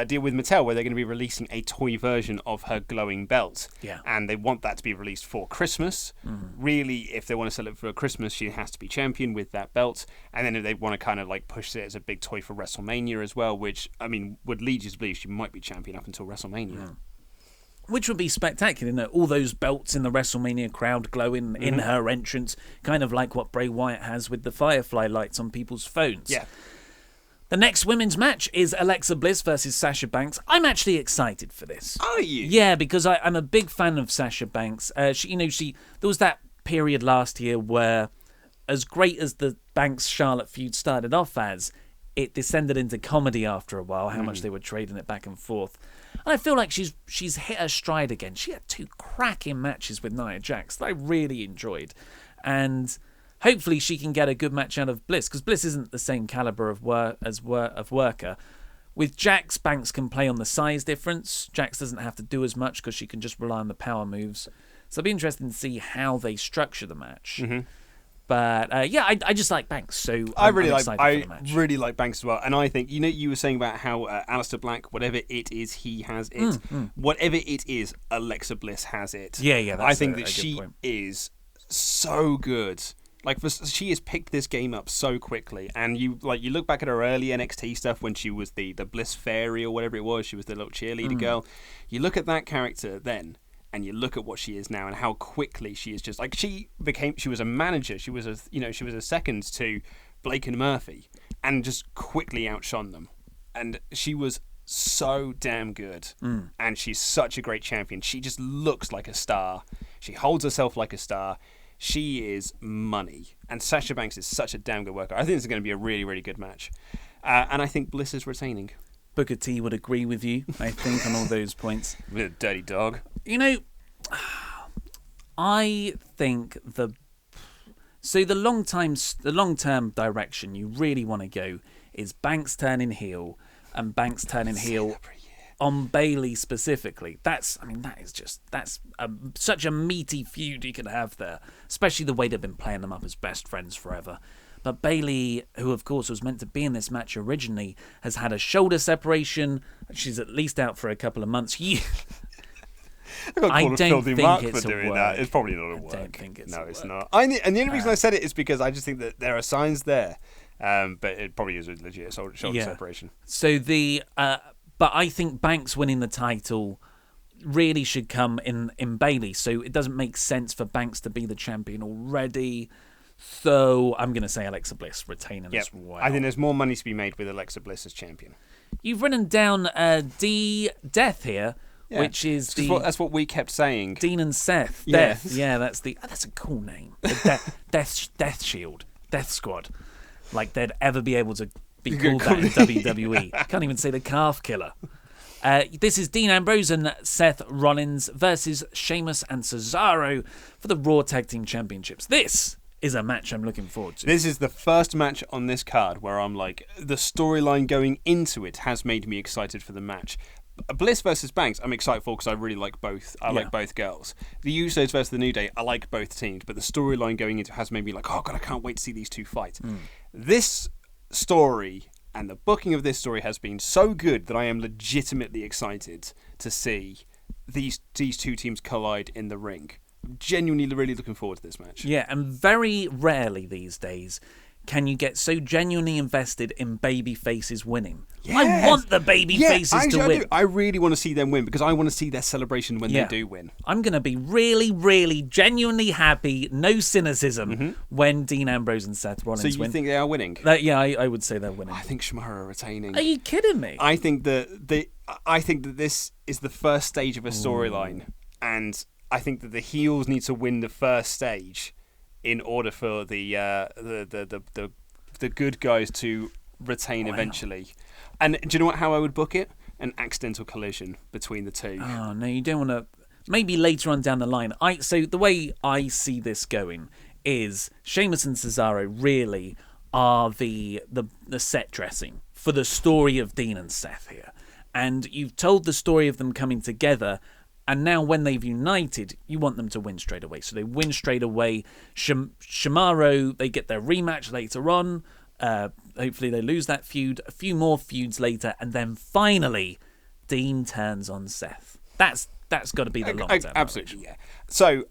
deal with Mattel where they're going to be releasing a toy version of her glowing belt. Yeah. And they want that to be released for Christmas. Really, if they want to sell it for Christmas, she has to be champion with that belt. And then if they want to kind of like push it as a big toy for WrestleMania as well, which, I mean, would lead you to believe she might be champion up until WrestleMania. Which would be spectacular, all those belts in the WrestleMania crowd glowing in her entrance, kind of like what Bray Wyatt has with the Firefly lights on people's phones. Yeah. The next women's match is Alexa Bliss versus Sasha Banks. I'm actually excited for this. Are you? Yeah, because I'm a big fan of Sasha Banks. There was that period last year where, as great as the Banks-Charlotte feud started off as, it descended into comedy after a while, how much they were trading it back and forth. And I feel like she's hit her stride again. She had 2 cracking matches with Nia Jax that I really enjoyed. And hopefully she can get a good match out of Bliss, because Bliss isn't the same caliber of worker. With Jax, Banks can play on the size difference. Jax doesn't have to do as much because she can just rely on the power moves. So it'll be interesting to see how they structure the match. But I just like Banks, so I I'm really excited like Banks as well. And I think you were saying about how Aleister Black, whatever it is, he has it. Whatever it is, Alexa Bliss has it. Yeah, that's I think that a good she point. is so good. She has picked this game up so quickly, and you look back at her early NXT stuff when she was the Bliss Fairy or whatever it was. She was the little cheerleader girl. You look at that character then. And you look at what she is now, and how quickly she is just she was a manager. She was a second to Blake and Murphy, and just quickly outshone them. And she was so damn good, and she's such a great champion. She just looks like a star. She holds herself like a star. She is money, and Sasha Banks is such a damn good worker. I think this is going to be a really, really good match, and I think Bliss is retaining. Booker T would agree with you, I think, on all those points. With a dirty dog. You know, I think the long-term direction you really want to go is Banks turning heel, and Banks turning heel on Bayley specifically. That's such a meaty feud you could have there, especially the way they've been playing them up as best friends forever. But Bayley, who of course was meant to be in this match originally, has had a shoulder separation. She's at least out for a couple of months. I don't think it's for doing a that. work. it's probably not a work. I don't think it's no, a it's work. not. And the only reason I said it is because I just think that there are signs there, but it probably is a legit shoulder separation. So but I think Banks winning the title really should come in Bayley. So it doesn't make sense for Banks to be the champion already. So I'm going to say Alexa Bliss retaining as well. I think there's more money to be made with Alexa Bliss as champion. You've written down Death here, which is that's what we kept saying. Dean and Seth. Yes. Death. Yeah, that's a cool name. The Death Shield, Death Squad. Like they'd ever be able to be called that in WWE. Can't even say the Calf Killer. This is Dean Ambrose and Seth Rollins versus Sheamus and Cesaro for the Raw Tag Team Championships. This is a match I'm looking forward to. This is the first match on this card where I'm like, the storyline going into it has made me excited for the match. Bliss versus Banks, I'm excited for because I really like both. I like both girls. The Usos versus the New Day, I like both teams, but the storyline going into it has made me like, oh god, I can't wait to see these two fight. This story and the booking of this story has been so good that I am legitimately excited to see these two teams collide in the ring. I'm genuinely really looking forward to this match. Yeah, and very rarely these days can you get so genuinely invested in baby faces winning. Yes. I want the baby faces to win. I really want to see them win because I want to see their celebration when they do win. I'm going to be really, really genuinely happy, no cynicism, when Dean Ambrose and Seth Rollins win. So you think they are winning? I would say they're winning. I think Shimara are retaining. Are you kidding me? I think that this is the first stage of a storyline, and I think that the heels need to win the first stage in order for the good guys to retain eventually. And do you know how I would book it? An accidental collision between the two. Oh no, you don't want to. Maybe later on down the line. So the way I see this going is Sheamus and Cesaro really are the set dressing for the story of Dean and Seth here. And you've told the story of them coming together. And now when they've united, you want them to win straight away. So they win straight away. Shimaro, they get their rematch later on. Hopefully they lose that feud. A few more feuds later. And then finally, Dean turns on Seth. That's got to be the long-term. Absolutely, yeah. So,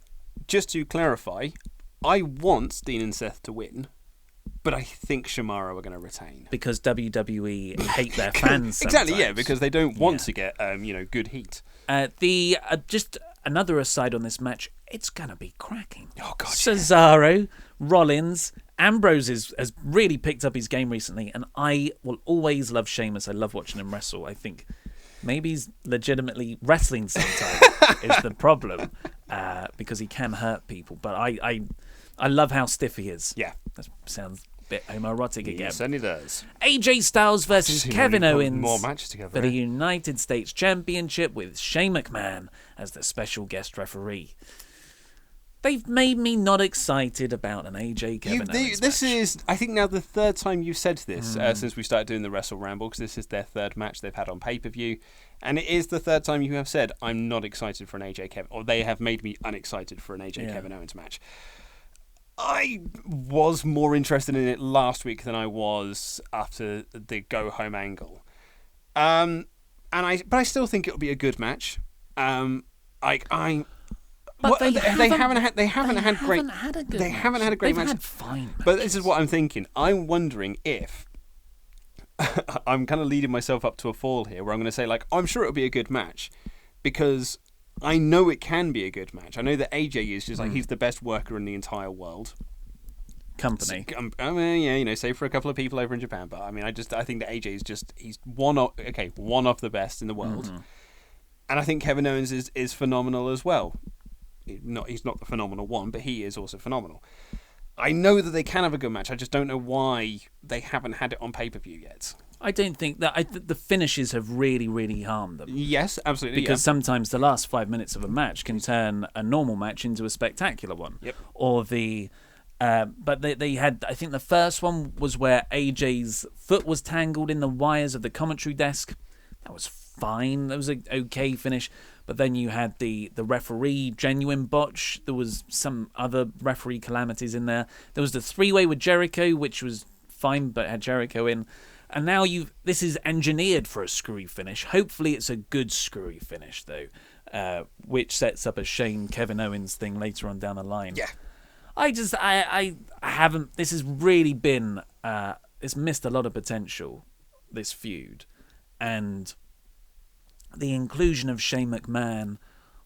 just to clarify, I want Dean and Seth to win. But I think Shimaro are going to retain. Because WWE hate their fans Exactly, sometimes. yeah, because they don't want to get good heat. Just another aside on this match, it's going to be cracking. Oh, God, Cesaro, Rollins, Ambrose has really picked up his game recently, and I will always love Sheamus. I love watching him wrestle. I think maybe he's legitimately wrestling sometimes is the problem, because he can hurt people. But I love how stiff he is. Yeah. That sounds a bit homoerotic again. Yes, and he does. AJ Styles versus Kevin Owens more matches together, for the United States Championship with Shane McMahon as the special guest referee. They've made me not excited about an AJ Kevin Owens This match. is, I think, now the third time you've said this since we started doing the WrestleRamble, because this is their third match they've had on pay-per-view. And it is the third time you have said, I'm not excited for an AJ Kevin, or they have made me unexcited for an AJ Kevin Owens match. I was more interested in it last week than I was after the go home angle. But I still think it'll be a good match. They haven't had a great match. Had fine matches. But this is what I'm thinking. I'm wondering if I'm kind of leading myself up to a fall here, where I'm going to say, like, I'm sure it'll be a good match because I know it can be a good match. I know that AJ is just like he's the best worker in the entire world. Company. I mean, yeah, save for a couple of people over in Japan, but I mean, I think that AJ is he's one of the best in the world, and I think Kevin Owens is phenomenal as well. He's not the phenomenal one, but he is also phenomenal. I know that they can have a good match. I just don't know why they haven't had it on pay-per-view yet. I don't think that the finishes have really, really harmed them. Yes, absolutely. Because sometimes the last 5 minutes of a match can turn a normal match into a spectacular one. Yep. Or but they had, I think the first one was where AJ's foot was tangled in the wires of the commentary desk. That was fine. That was an okay finish. But then you had the referee genuine botch. There was some other referee calamities in there. There was the three-way with Jericho, which was fine, but had Jericho in. And now this is engineered for a screwy finish. Hopefully it's a good screwy finish, though, which sets up a Kevin Owens thing later on down the line. Yeah. I haven't... This has really been... it's missed a lot of potential, this feud. And the inclusion of Shane McMahon...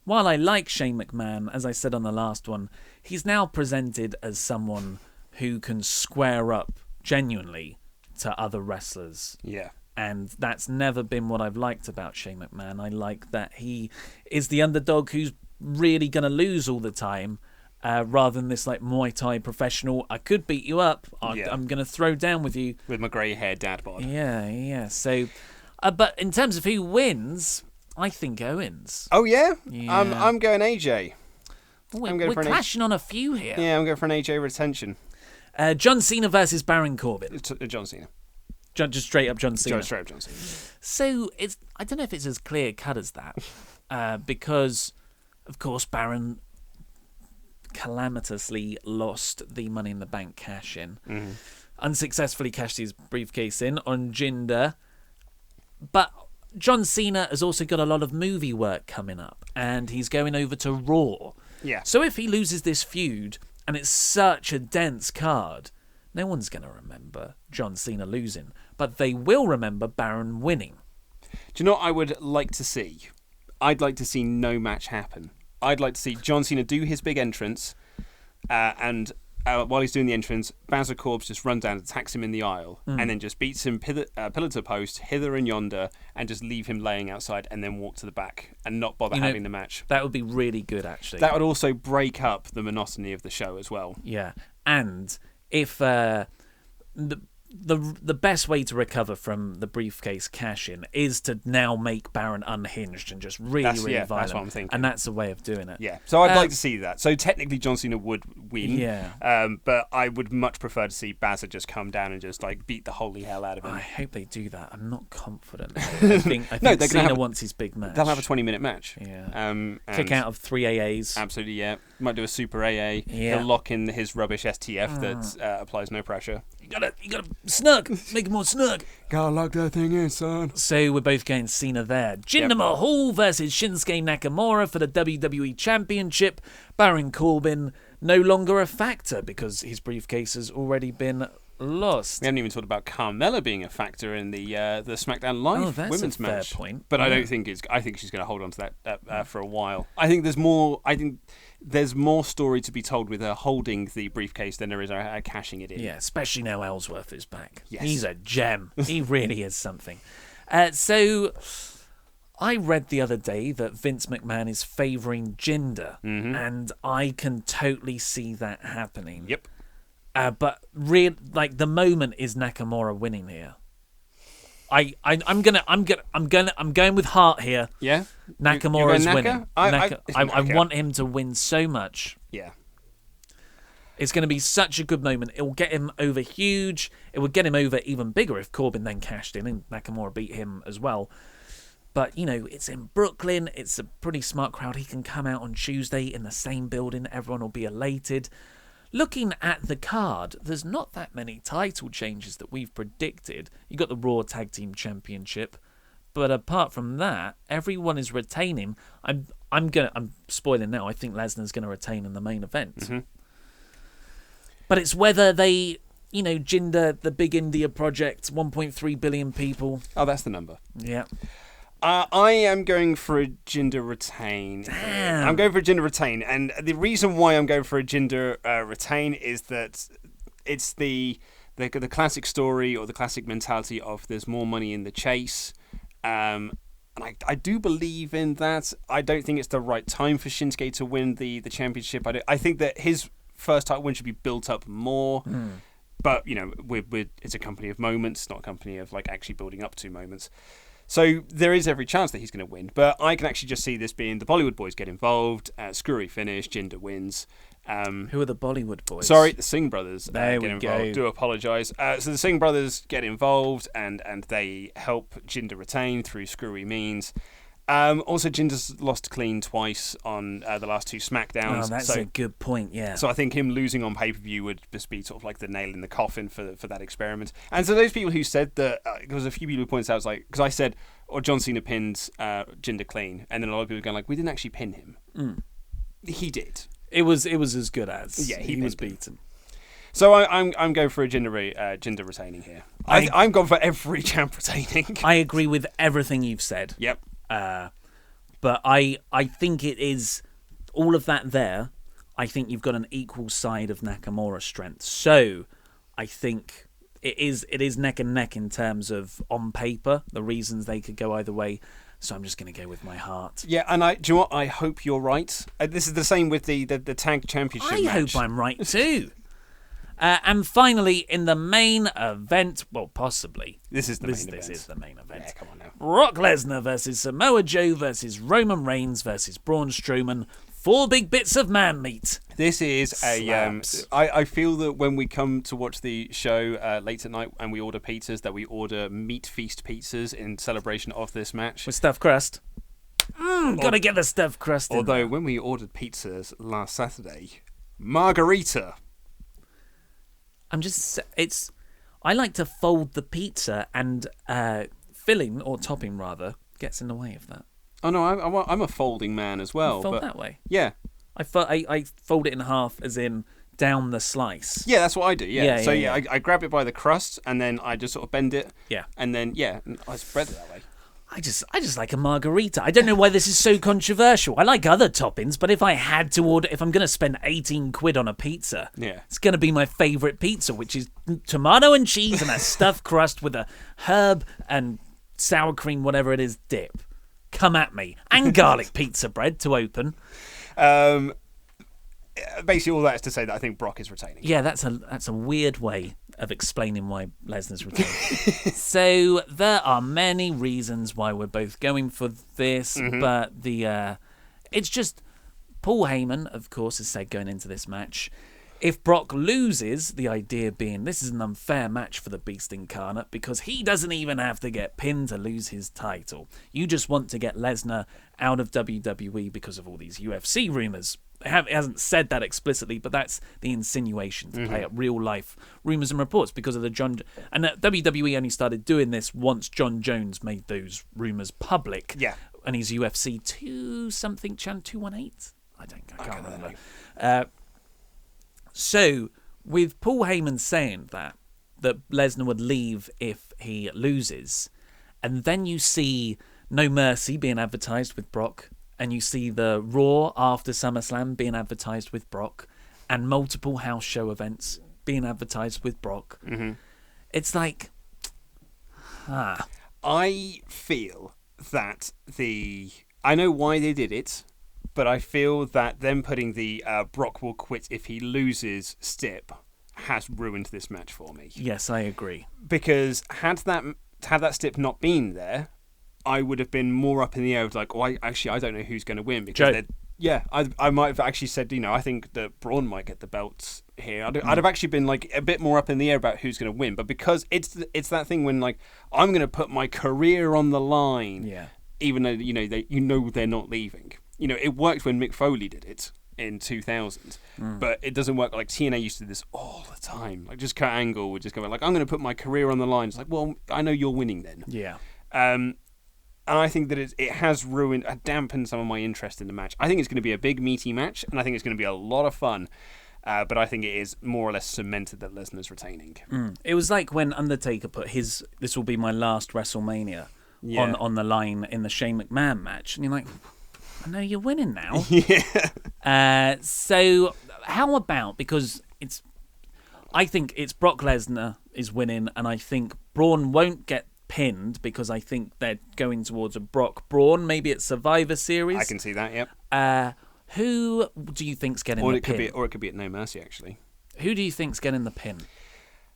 While I like Shane McMahon, as I said on the last one, he's now presented as someone who can square up genuinely to other wrestlers. Yeah. And that's never been what I've liked about Shane McMahon. I like that he is the underdog who's really going to lose all the time, rather than this like Muay Thai professional. I could beat you up. I'm going to throw down with you. With my grey hair dad bod. Yeah. So, but in terms of who wins, I think Owens. Oh, yeah? Yeah. I'm going AJ. We're clashing on a few here. Yeah, I'm going for an AJ retention. John Cena versus Baron Corbin. John Cena. Just straight up John Cena. Straight up John Cena. So I don't know if it's as clear cut as that, because of course Baron calamitously lost the Money in the Bank cash in, unsuccessfully cashed his briefcase in on Jinder, but John Cena has also got a lot of movie work coming up, and he's going over to Raw. Yeah. So if he loses this feud, and it's such a dense card, no one's going to remember John Cena losing, but they will remember Baron winning. Do you know what I would like to see? I'd like to see no match happen. I'd like to see John Cena do his big entrance, and while he's doing the entrance, Bowser Corbs just runs down, attacks him in the aisle, and then just beats him pillar to post, hither and yonder, and just leave him laying outside, and then walk to the back and not bother having the match. That would be really good, actually. That would also break up the monotony of the show as well. Yeah, and if the best way to recover from the briefcase cash-in is to now make Baron unhinged and just really violent. That's what I'm thinking. And that's the way of doing it. Yeah, so I'd like to see that. So technically John Cena would win. Yeah. But I would much prefer to see Bowser just come down and just like beat the holy hell out of him. I hope they do that. I'm not confident. I think Cena wants his big match. They'll have a 20-minute match. Yeah. Kick out of 3 AAs. Absolutely, yeah. Might do a super AA. Yeah. He'll lock in his rubbish STF that applies no pressure. You gotta snug. Make it more snug. Gotta lock that thing in, son. So we're both going Cena there. Jinder Mahal versus Shinsuke Nakamura for the WWE Championship. Baron Corbin no longer a factor because his briefcase has already been lost. We haven't even talked about Carmella being a factor in the SmackDown Live women's match. Fair point. But I don't think I think she's going to hold on to that for a while. I think there's more. There's more story to be told with her holding the briefcase than there is her cashing it in. Yeah, especially now Ellsworth is back. Yes. He's a gem. He really is something. So I read the other day that Vince McMahon is favouring Jinder, and I can totally see that happening. Yep. But the moment is Nakamura winning here. I'm going with heart here. Yeah. Nakamura's Naka? winning. I want him to win so much. Yeah. It's going to be such a good moment. It will get him over huge. It would get him over even bigger if Corbin then cashed in and Nakamura beat him as well. But, it's in Brooklyn. It's a pretty smart crowd. He can come out on Tuesday in the same building. Everyone will be elated. looking at the card, there's not that many title changes that we've predicted. You got the Raw Tag Team Championship, but apart from that, everyone is retaining. I'm spoiling now. I think Lesnar's going to retain in the main event. Mm-hmm. But it's whether they, Jinder, the big India project, 1.3 billion people. Oh, that's the number. Yeah. I am going for a Jinder retain. Damn. I'm going for a Jinder retain, and the reason why I'm going for a Jinder retain is that it's the classic story or the classic mentality of there's more money in the chase. And I do believe in that. I don't think it's the right time for Shinsuke to win the championship. I think that his first title win should be built up more. But, it's a company of moments, not a company of actually building up to moments. So there is every chance that he's going to win. But I can actually just see this being the Bollywood boys get involved, screwy finish, Jinder wins. Who are the Bollywood boys? Sorry, the Singh brothers there get we involved. go. Do apologise. So the Singh brothers get involved and they help Jinder retain through screwy means. Also, Jinder's lost clean twice on the last two SmackDowns. Oh, that's a good point, yeah. So I think him losing on pay-per-view would just be sort of like the nail in the coffin for that experiment. And so those people who said that, there was a few people who pointed out, because I said, John Cena pinned Jinder clean, and then a lot of people were going we didn't actually pin him. He did. It was as good as. Yeah, he was beaten. So I'm going for a Jinder retaining here. I'm going for every champ retaining. I agree with everything you've said. Yep. But I think it is all of that there. I think you've got an equal side of Nakamura's strength. So I think it is neck and neck in terms of on paper the reasons they could go either way. So I'm just going to go with my heart. Yeah, and do you know what? I hope you're right. This is the same with the tag championship match. I hope I'm right too. And finally, in the main event, well, possibly. This is the main event. This is the main event. Yeah, come on now. Brock Lesnar versus Samoa Joe versus Roman Reigns versus Braun Strowman. 4 big bits of man meat. This is I feel that when we come to watch the show late at night and we order pizzas, that we order meat feast pizzas in celebration of this match. With stuffed crust. Gotta get the stuffed crust in. Although, when we ordered pizzas last Saturday, margarita. I like to fold the pizza and filling, or topping rather, gets in the way of that. Oh no, I'm a folding man as well. You fold that way? Yeah. I fold it in half, as in down the slice. Yeah, that's what I do. Yeah. So yeah. I grab it by the crust and then I just sort of bend it. Yeah. And then I spread it that way. I just like a margarita. I don't know why this is so controversial. I like other toppings, but if I had to order, if I'm going to spend 18 quid on a pizza, it's going to be my favourite pizza, which is tomato and cheese and a stuffed crust with a herb and sour cream, whatever it is, dip. Come at me. And garlic pizza bread to open. Basically, all that is to say that I think Brock is retaining. Yeah, that's a weird way of explaining why Lesnar's retaining. So there are many reasons why we're both going for this, but it's just Paul Heyman, of course, has said going into this match, if Brock loses, the idea being this is an unfair match for the Beast Incarnate because he doesn't even have to get pinned to lose his title. You just want to get Lesnar out of WWE because of all these UFC rumours. It hasn't said that explicitly, but that's the insinuation to play up real life rumours and reports because of the John. And WWE only started doing this once John Jones made those rumours public. Yeah, and he's UFC 218. I can't remember. So with Paul Heyman saying that Lesnar would leave if he loses, and then you see No Mercy being advertised with Brock. And you see the Raw after SummerSlam being advertised with Brock, and multiple house show events being advertised with Brock. It's like, I feel that I know why they did it, but I feel that them putting the Brock will quit if he loses stip has ruined this match for me. Yes, I agree. Because had that stip not been there, I would have been more up in the air of I don't know who's going to win. Because I might have actually said, I think that Braun might get the belts here. I'd have actually been a bit more up in the air about who's going to win. But because it's that thing when I'm going to put my career on the line, even though they're not leaving. It worked when Mick Foley did it. in 2000, but it doesn't work. Like TNA used to do this all the time. Like just Kurt Angle would just go like, I'm going to put my career on the line. It's like, well, I know you're winning then. Yeah. And I think that it has dampened some of my interest in the match. I think it's going to be a big, meaty match, and I think it's going to be a lot of fun. But I think it is more or less cemented that Lesnar's retaining. It was like when Undertaker put his "This will be my last WrestleMania" on the line in the Shane McMahon match, and you're like, I know you're winning now. Yeah. So how about, because I think it's Brock Lesnar is winning, and I think Braun won't get pinned because I think they're going towards a Brock Braun, maybe it's Survivor Series. I can see that. Yep. Who do you think's getting the pin? Or it could be at No Mercy, actually. Who do you think's getting the pin?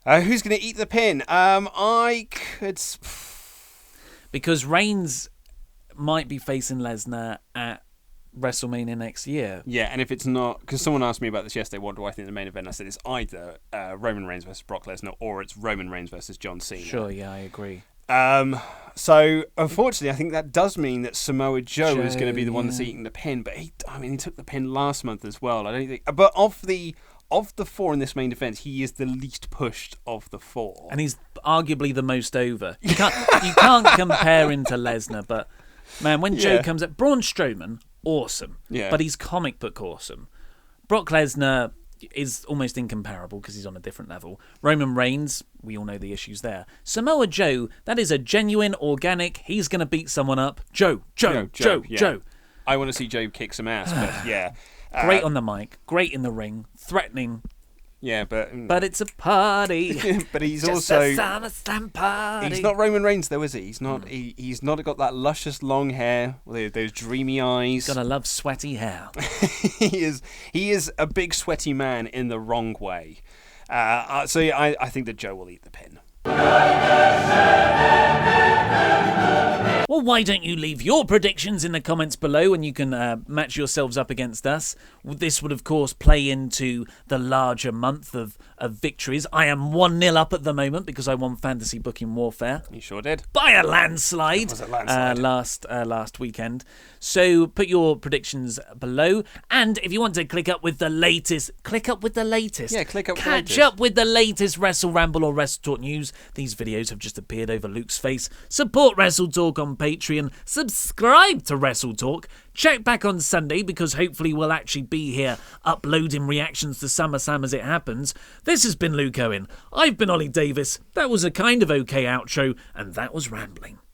Who's going to eat the pin? I could... Because Reigns might be facing Lesnar at WrestleMania next year. Yeah, and if it's not... Because someone asked me about this yesterday, what do I think the main event? I said it's either Roman Reigns versus Brock Lesnar, or it's Roman Reigns versus John Cena. Sure, yeah, I agree. So, unfortunately, I think that does mean that Samoa Joe is going to be the one that's eating the pin. But he took the pin last month as well. I don't think... But of the four in this main event, he is the least pushed of the four. And he's arguably the most over. You can't compare him to Lesnar, but man, when Joe comes at Braun Strowman, awesome. Yeah. But he's comic book awesome. Brock Lesnar is almost incomparable because he's on a different level. Roman Reigns, we all know the issues there. Samoa Joe, that is a genuine, organic, he's going to beat someone up. Joe. I want to see Joe kick some ass, but yeah. Great on the mic, great in the ring, threatening. Yeah, but it's a party. But he's just also a Summerslam party. He's not Roman Reigns though, is he? He's not. He's not got that luscious long hair, those dreamy eyes. Gotta love sweaty hair. He is a big sweaty man in the wrong way. So yeah, I think that Joe will eat the pin. Well, why don't you leave your predictions in the comments below and you can match yourselves up against us. This would, of course, play into the larger month of victories. I am 1-0 up at the moment because I won Fantasy Booking Warfare. You sure did. By a landslide. It was a landslide. Last weekend. So put your predictions below. And if you want to click up with the latest. Yeah, click up with the latest. Catch up with the latest WrestleRamble or WrestleTalk news. These videos have just appeared over Luke's face. Support WrestleTalk on Patreon. Subscribe to WrestleTalk. Check back on Sunday because hopefully we'll actually be here uploading reactions to SummerSlam as it happens. This has been Luke Owen. I've been Oli Davis. That was a kind of okay outro, and that was rambling.